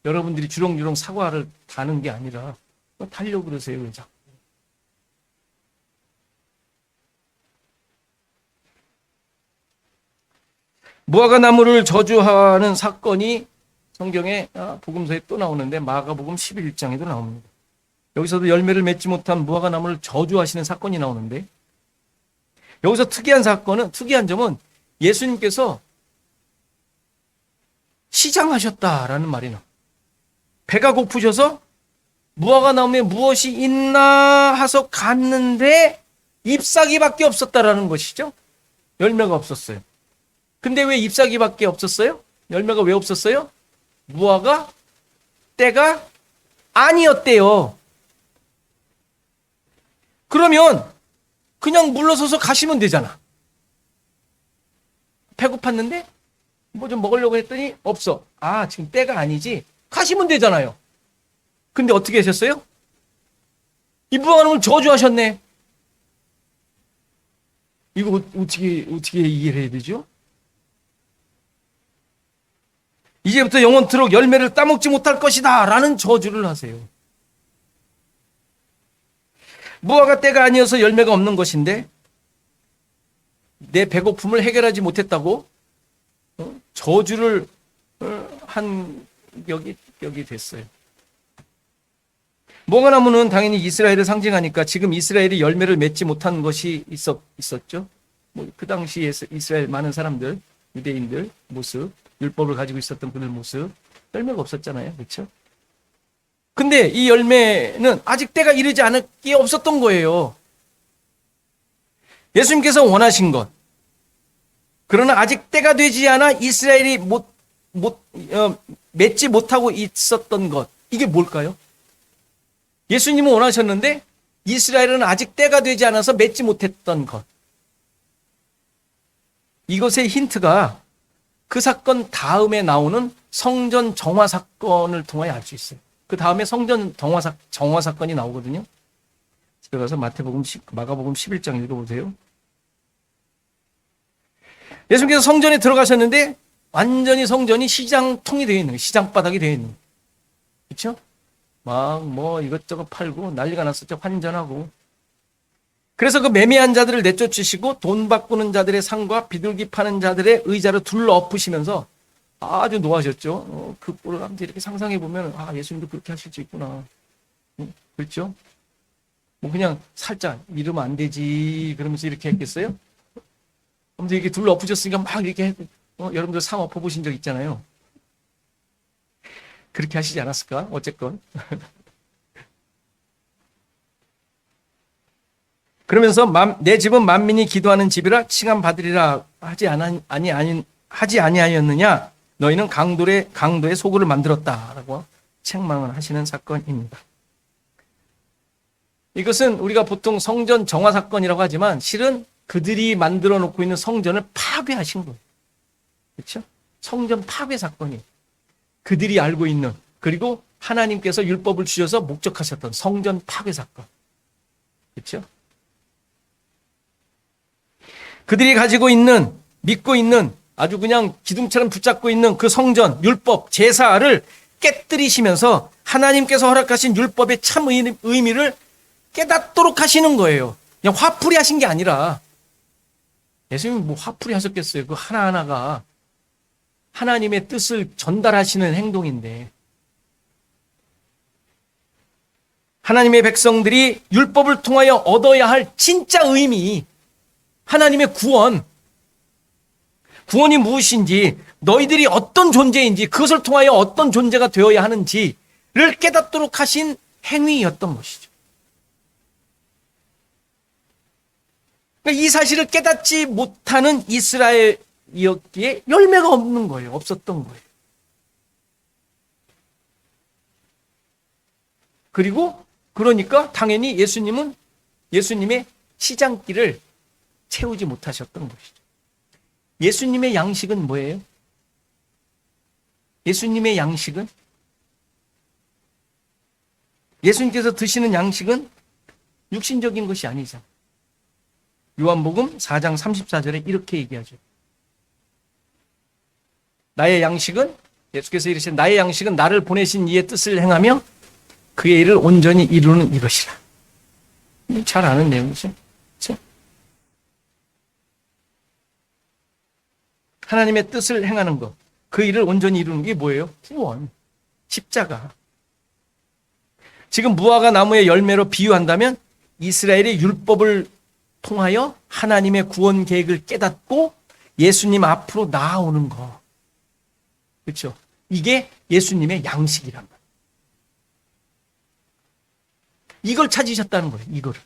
여러분들이 주렁주렁 사과를 다는 게 아니라 달려고 그러세요. 왜 자꾸. 무화과 나무를 저주하는 사건이 성경에 복음서에 또 나오는데 마가복음 11장에도 나옵니다. 여기서도 열매를 맺지 못한 무화과 나무를 저주하시는 사건이 나오는데 여기서 특이한 점은 예수님께서 시장하셨다라는 말이 나와요. 배가 고프셔서 무화과 나무에 무엇이 있나 하서 갔는데 잎사귀밖에 없었다라는 것이죠. 열매가 없었어요. 근데 왜 잎사귀밖에 없었어요? 열매가 왜 없었어요? 무화과 때가 아니었대요. 그러면 그냥 물러서서 가시면 되잖아. 배고팠는데 뭐 좀 먹으려고 했더니 없어. 지금 때가 아니지. 가시면 되잖아요. 근데 어떻게 하셨어요? 이 무화과나무를 저주하셨네. 이거 어떻게 이해를 해야 되죠? 이제부터 영원토록 열매를 따먹지 못할 것이다 라는 저주를 하세요. 무화과 때가 아니어서 열매가 없는 것인데 내 배고픔을 해결하지 못했다고 저주를 한 격이 됐어요. 무화과나무는 당연히 이스라엘을 상징하니까 지금 이스라엘이 열매를 맺지 못한 것이 있었죠. 그 당시에 이스라엘 많은 사람들, 유대인들 모습, 율법을 가지고 있었던 그들 모습, 열매가 없었잖아요. 그렇죠? 근데 이 열매는 아직 때가 이르지 않을 게 없었던 거예요. 예수님께서 원하신 것. 그러나 아직 때가 되지 않아 이스라엘이 맺지 못하고 있었던 것. 이게 뭘까요? 예수님은 원하셨는데 이스라엘은 아직 때가 되지 않아서 맺지 못했던 것. 이것의 힌트가 그 사건 다음에 나오는 성전 정화 사건을 통하여 알 수 있어요. 그 다음에 성전 정화 사건이 나오거든요. 들어가서 마가복음 11장 읽어보세요. 예수님께서 성전에 들어가셨는데 완전히 성전이 시장통이 되어 있는 거예요. 시장바닥이 되어 있는 거예요. 그렇죠? 막 이것저것 팔고 난리가 났었죠. 환전하고. 그래서 그 매매한 자들을 내쫓으시고 돈 바꾸는 자들의 상과 비둘기 파는 자들의 의자를 둘러 엎으시면서 아주 노하셨죠. 그 꼴을 아무튼 이렇게 상상해 보면 예수님도 그렇게 하실 수 있구나. 그렇죠? 그냥 살짝 이러면 안 되지 그러면서 이렇게 했겠어요? 아무튼 이렇게 둘러 엎으셨으니까 막 이렇게 여러분들 상 엎어보신 적 있잖아요. 그렇게 하시지 않았을까? 어쨌건. 그러면서 내 집은 만민이 기도하는 집이라 칭함 받으리라 하지 아니하였느냐? 너희는 강도의 소굴을 만들었다라고 책망을 하시는 사건입니다. 이것은 우리가 보통 성전 정화 사건이라고 하지만 실은 그들이 만들어 놓고 있는 성전을 파괴하신 거예요. 그렇죠? 성전 파괴 사건이 그들이 알고 있는, 그리고 하나님께서 율법을 주셔서 목적하셨던 성전 파괴 사건. 그렇죠? 그들이 가지고 있는, 믿고 있는, 아주 그냥 기둥처럼 붙잡고 있는 그 성전, 율법, 제사를 깨뜨리시면서 하나님께서 허락하신 율법의 참 의미를 깨닫도록 하시는 거예요. 그냥 화풀이 하신 게 아니라, 예수님이 뭐 화풀이 하셨겠어요. 그 하나하나가 하나님의 뜻을 전달하시는 행동인데, 하나님의 백성들이 율법을 통하여 얻어야 할 진짜 의미, 하나님의 구원이 무엇인지, 너희들이 어떤 존재인지, 그것을 통하여 어떤 존재가 되어야 하는지를 깨닫도록 하신 행위였던 것이죠. 그러니까 이 사실을 깨닫지 못하는 이스라엘이었기에 열매가 없는 거예요. 없었던 거예요. 그러니까 당연히 예수님의 시장길을 채우지 못하셨던 것이죠. 예수님의 양식은 뭐예요? 예수님의 양식은? 예수님께서 드시는 양식은 육신적인 것이 아니죠. 요한복음 4장 34절에 이렇게 얘기하죠. 나의 양식은, 예수께서 이르시는 나의 양식은 나를 보내신 이의 뜻을 행하며 그의 일을 온전히 이루는 이것이라. 잘 아는 내용이죠. 그렇죠? 하나님의 뜻을 행하는 것, 그 일을 온전히 이루는 게 뭐예요? 구원, 십자가. 지금 무화과 나무의 열매로 비유한다면 이스라엘의 율법을 통하여 하나님의 구원 계획을 깨닫고 예수님 앞으로 나아오는 것. 그렇죠? 이게 예수님의 양식이란 말이에요. 이걸 찾으셨다는 거예요. 이거를.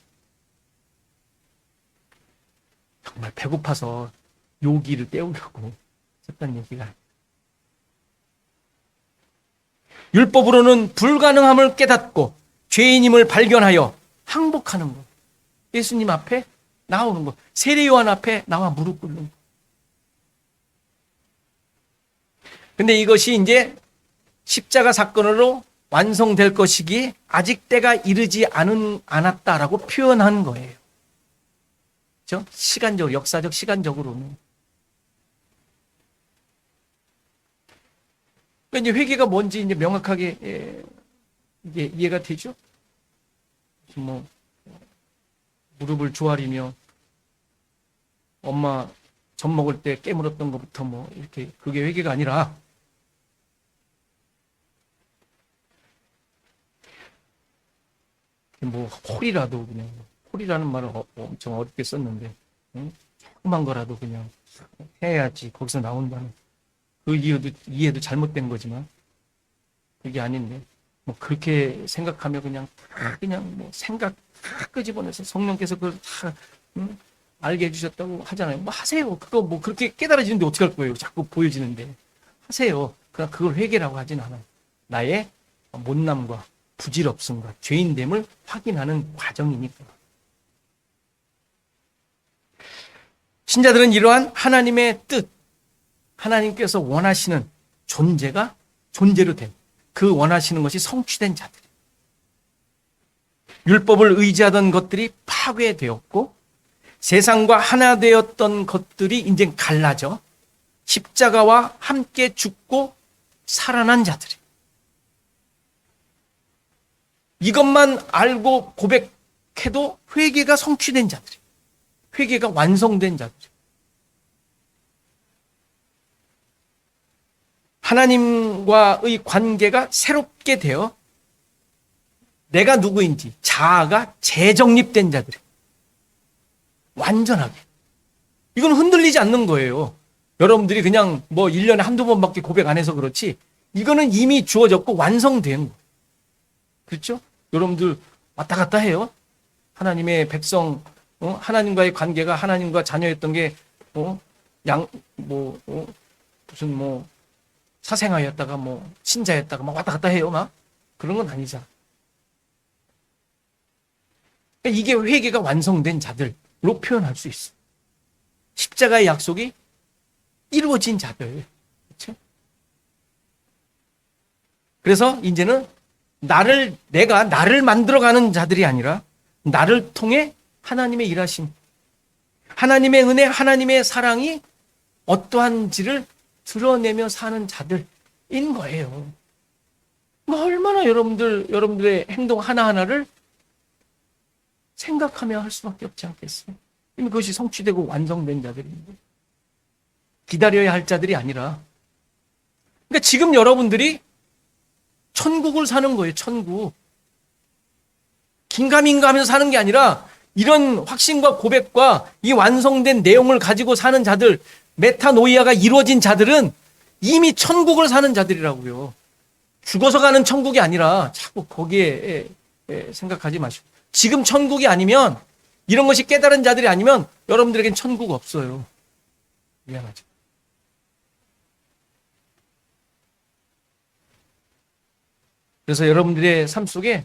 정말 배고파서 요기를 때우려고 했던 얘기가 아니에요. 율법으로는 불가능함을 깨닫고 죄인임을 발견하여 항복하는 것. 예수님 앞에 나오는 것. 세례요한 앞에 나와 무릎 꿇는 것. 근데 이것이 이제 십자가 사건으로 완성될 것이기에 아직 때가 이르지 않았다라고 표현한 거예요. 그렇죠? 시간적으로, 역사적 시간적으로는. 그러니까 이제 회개가 뭔지 이제 명확하게 이게 이해가 되죠? 뭐 무릎을 조아리며 엄마 젖 먹을 때 깨물었던 것부터 뭐 이렇게, 그게 회개가 아니라 뭐 홀이라도 그냥, 홀이라는 말을 엄청 어렵게 썼는데 조그만 거라도 그냥 해야지 거기서 나온다는 그 이해도 잘못된 거지만 그게 아닌데, 뭐 그렇게 생각하며 그냥 뭐 생각 다 끄집어내서 성령께서 그걸 다 알게 해주셨다고 하잖아요. 뭐 하세요. 그거 뭐 그렇게 깨달아지는데 어떻게 할 거예요? 자꾸 보여지는데 하세요. 그러나 그걸 회개라고 하진 않아요. 나의 못남과 부질없음과 죄인됨을 확인하는 과정이니까. 신자들은 이러한 하나님의 뜻, 하나님께서 원하시는 존재로 된, 그 원하시는 것이 성취된 자들. 율법을 의지하던 것들이 파괴되었고 세상과 하나 되었던 것들이 이제 갈라져 십자가와 함께 죽고 살아난 자들이. 이것만 알고 고백해도 회개가 성취된 자들이, 회개가 완성된 자들이. 하나님과의 관계가 새롭게 되어 내가 누구인지 자아가 재정립된 자들이. 완전하게. 이건 흔들리지 않는 거예요. 여러분들이 그냥 뭐 1년에 한두 번밖에 고백 안 해서 그렇지 이거는 이미 주어졌고 완성된 거예요. 그렇죠? 여러분들 왔다 갔다 해요. 하나님의 백성, 하나님과의 관계가 하나님과 자녀였던 게 무슨 사생아였다가 신자였다가 막 왔다 갔다 해요. 막 그런 건 아니잖아. 그러니까 이게 회개가 완성된 자들로 표현할 수 있어. 십자가의 약속이 이루어진 자들. 그렇죠? 그래서 이제는 내가 나를 만들어가는 자들이 아니라 나를 통해 하나님의 일하심, 하나님의 은혜, 하나님의 사랑이 어떠한지를 드러내며 사는 자들인 거예요. 얼마나 여러분들의 행동 하나하나를 생각하며 할 수밖에 없지 않겠어요? 이미 그것이 성취되고 완성된 자들입니다. 기다려야 할 자들이 아니라. 그러니까 지금 여러분들이 천국을 사는 거예요, 천국. 긴가민가 하면서 사는 게 아니라 이런 확신과 고백과 이 완성된 내용을 가지고 사는 자들, 메타노이아가 이루어진 자들은 이미 천국을 사는 자들이라고요. 죽어서 가는 천국이 아니라 자꾸 거기에 생각하지 마시고. 지금 천국이 아니면, 이런 것이 깨달은 자들이 아니면 여러분들에겐 천국 없어요. 미안하죠. 그래서 여러분들의 삶 속에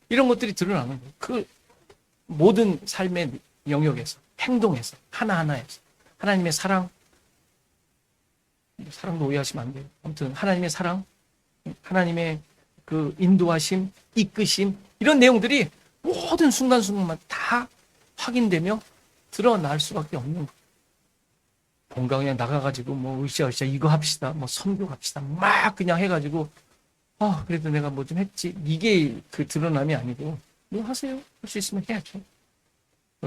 이런 것들이 드러나는 거예요. 그 모든 삶의 영역에서, 행동에서, 하나하나에서 하나님의 사랑, 사랑도 오해하시면 안 돼요. 아무튼 하나님의 사랑, 하나님의 그 인도하심, 이끄심, 이런 내용들이 모든 순간순간마다 다 확인되며 드러날 수밖에 없는 거예요. 뭔가 그냥 나가가지고 으쌰으쌰 이거 합시다, 선교 갑시다, 막 그냥 해가지고 그래도 내가 뭐 좀 했지, 이게 그 드러남이 아니고 하세요. 할 수 있으면 해야죠.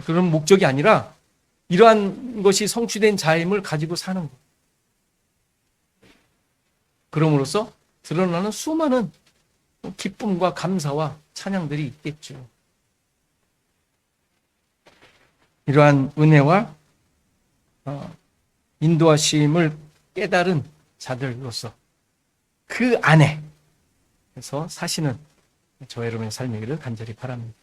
그런 목적이 아니라 이러한 것이 성취된 자임을 가지고 사는 거예요. 그럼으로써 드러나는 수많은 기쁨과 감사와 찬양들이 있겠죠. 이러한 은혜와 인도하심을 깨달은 자들로서 그 안에 서 사시는 저와 여러분의 삶이기를 간절히 바랍니다.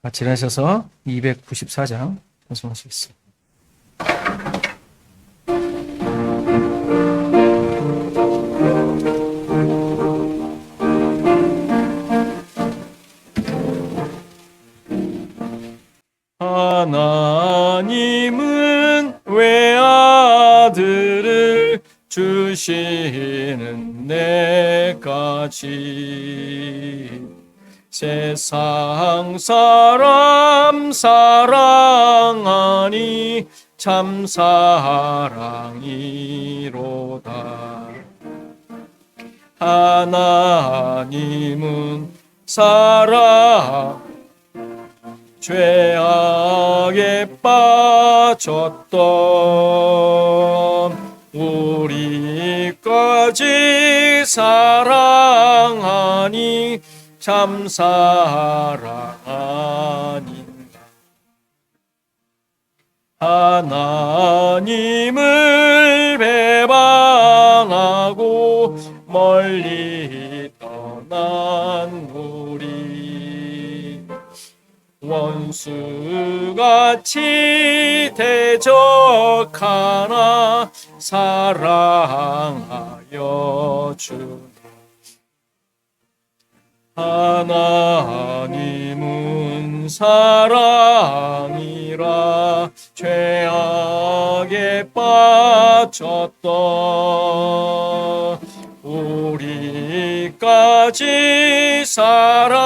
같이 일어나셔서 294장 연습하시겠습니다. 하나님은 외아들을 주시는 내까지 세상 사람 사랑하니 참 사랑이로다. 하나님은 사랑 죄악에 빠졌던 우리까지 사랑하니 참 사랑 아닌가. 하나님을 배반하고 멀리 떠난 우리 원수같이 대적하나 사랑하여 주네. 하나님은 사랑이라 죄악에 빠졌던 우리까지 사랑하니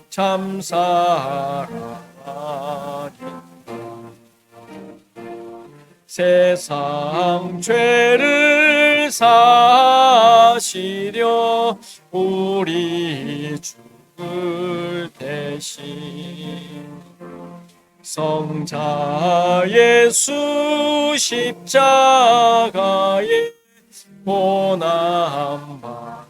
참 사랑 아닌가. 세상 죄를 사시려 우리 죽을 대신 성자 예수 십자가에 고난 받으셔.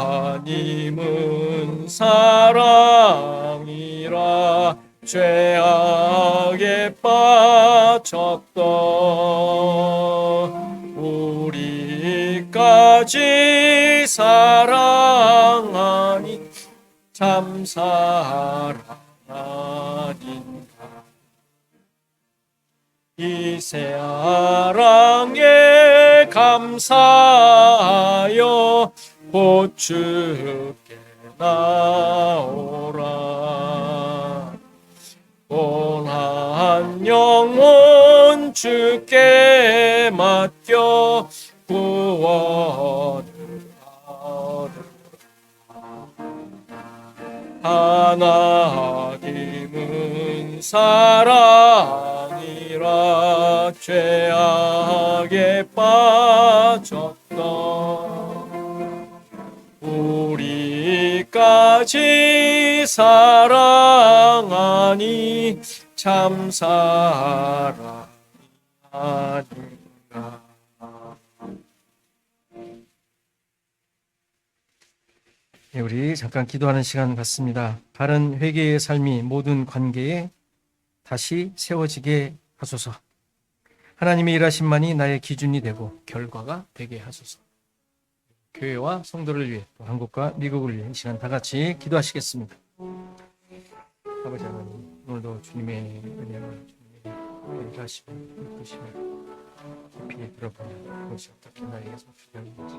하나님은 사랑이라 죄악 우리까지 사랑하니 참 사랑 아닌가. 이 사랑에 감사하여 곧 주께 나오라. 온한 영혼 주께 맡겨 구원을 하느라. 하나님은 사랑이라 죄악에 빠졌던 우리까지 사랑하니 참 사랑 아닌가. 네, 우리 잠깐 기도하는 시간 갖습니다. 바른 회개의 삶이 모든 관계에 다시 세워지게 하소서. 하나님의 일하심만이 나의 기준이 되고 결과가 되게 하소서. 교회와 성도를 위해 또 한국과 미국을 위해 이 시간 다 같이 기도하시겠습니다. 아버지 하나님, 오늘도 주님의 은혜를 주님의 일하심을 이끄심을 깊이 들어보며 그것이 어떻게 나에게 성취되는지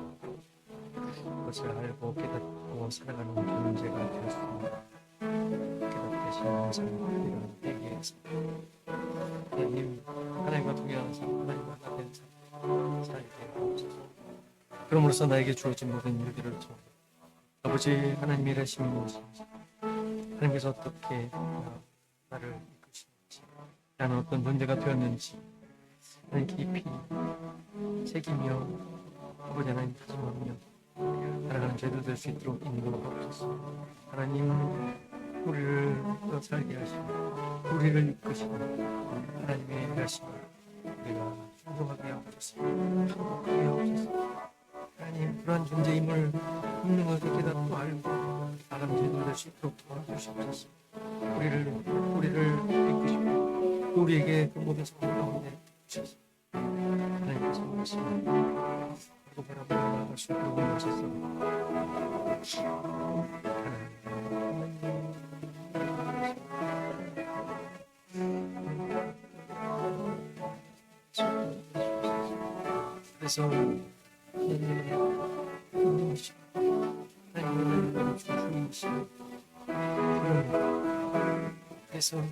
그것을 알고 깨닫고 살아가는 존재가 될 수 있는 깨닫게 하시는 삶을 이루는 때에 하나님, 하나님과 동행하는 삶, 하나님과 하나 된 삶 살게 하옵소서. 그럼으로써 나에게 주어진 모든 일들을 통해 아버지 하나님의 일하심이 무엇인지, 하나님께서 어떻게 나를 이끄시는지, 나는 어떤 존재가 되었는지 하나님 깊이 새기며 아버지 하나님 다짐하며 살아가는 죄도 될 수 있도록 인도하옵소서. 하나님, 우리를 더 살게 하시고 우리를 이끄시고 하나님의 일하심을 우리가 순종하게 하옵소서. 행복하게 하옵소서. 하나님, 그러한 존재임을 있는 것을 깨닫고 알고 나가는 죄도 될 수 있도록 도와주시옵소서. 우리를 이끄시고 우리에게 그 모든 성공 가운데 주셔서 하나님께서 말씀을 하고 바라보고 나아갈 수 있도록 하셔서 그래서 하나님을 주님이시고 그래서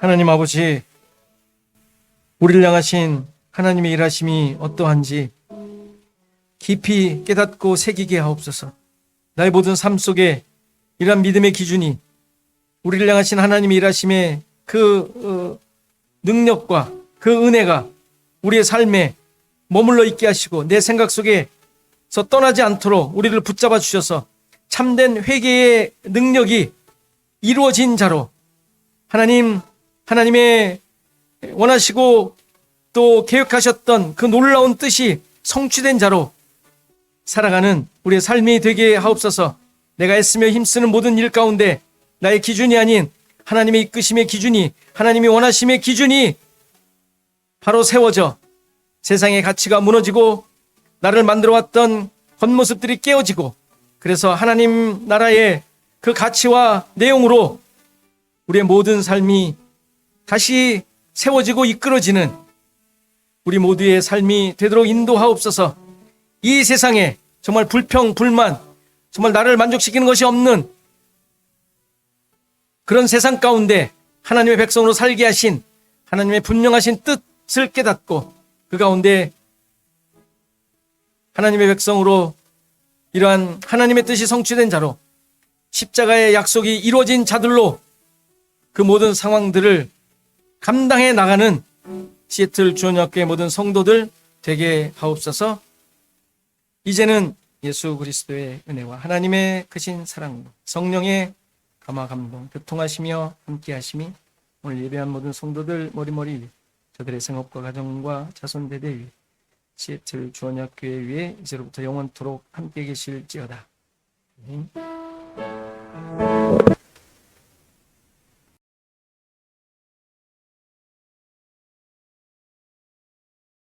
하나님 아버지, 우리를 향하신 하나님의 일하심이 어떠한지 깊이 깨닫고 새기게 하옵소서. 나의 모든 삶 속에 이러한 믿음의 기준이 우리를 향하신 하나님의 일하심의 그 능력과 그 은혜가 우리의 삶에 머물러 있게 하시고 내 생각 속에서 떠나지 않도록 우리를 붙잡아 주셔서 참된 회개의 능력이 이루어진 자로 하나님의 원하시고 또 계획하셨던 그 놀라운 뜻이 성취된 자로 살아가는 우리의 삶이 되게 하옵소서. 내가 애쓰며 힘쓰는 모든 일 가운데 나의 기준이 아닌 하나님의 이끄심의 기준이, 하나님이 원하심의 기준이 바로 세워져 세상의 가치가 무너지고 나를 만들어왔던 겉모습들이 깨어지고, 그래서 하나님 나라의 그 가치와 내용으로 우리의 모든 삶이 다시 세워지고 이끌어지는 우리 모두의 삶이 되도록 인도하옵소서. 이 세상에 정말 불평, 불만, 정말 나를 만족시키는 것이 없는 그런 세상 가운데 하나님의 백성으로 살게 하신 하나님의 분명하신 뜻을 깨닫고 그 가운데 하나님의 백성으로 이러한 하나님의 뜻이 성취된 자로 십자가의 약속이 이루어진 자들로 그 모든 상황들을 감당해 나가는 시애틀 주원학교의 모든 성도들 되게 하옵소서. 이제는 예수 그리스도의 은혜와 하나님의 크신 사랑, 성령의 감화 감동, 교통하시며 함께하심이 오늘 예배한 모든 성도들 머리머리 위에 저들의 생업과 가정과 자손 대대 위에 시애틀 주원학교회 위에 이제로부터 영원토록 함께 계실지어다. 아멘.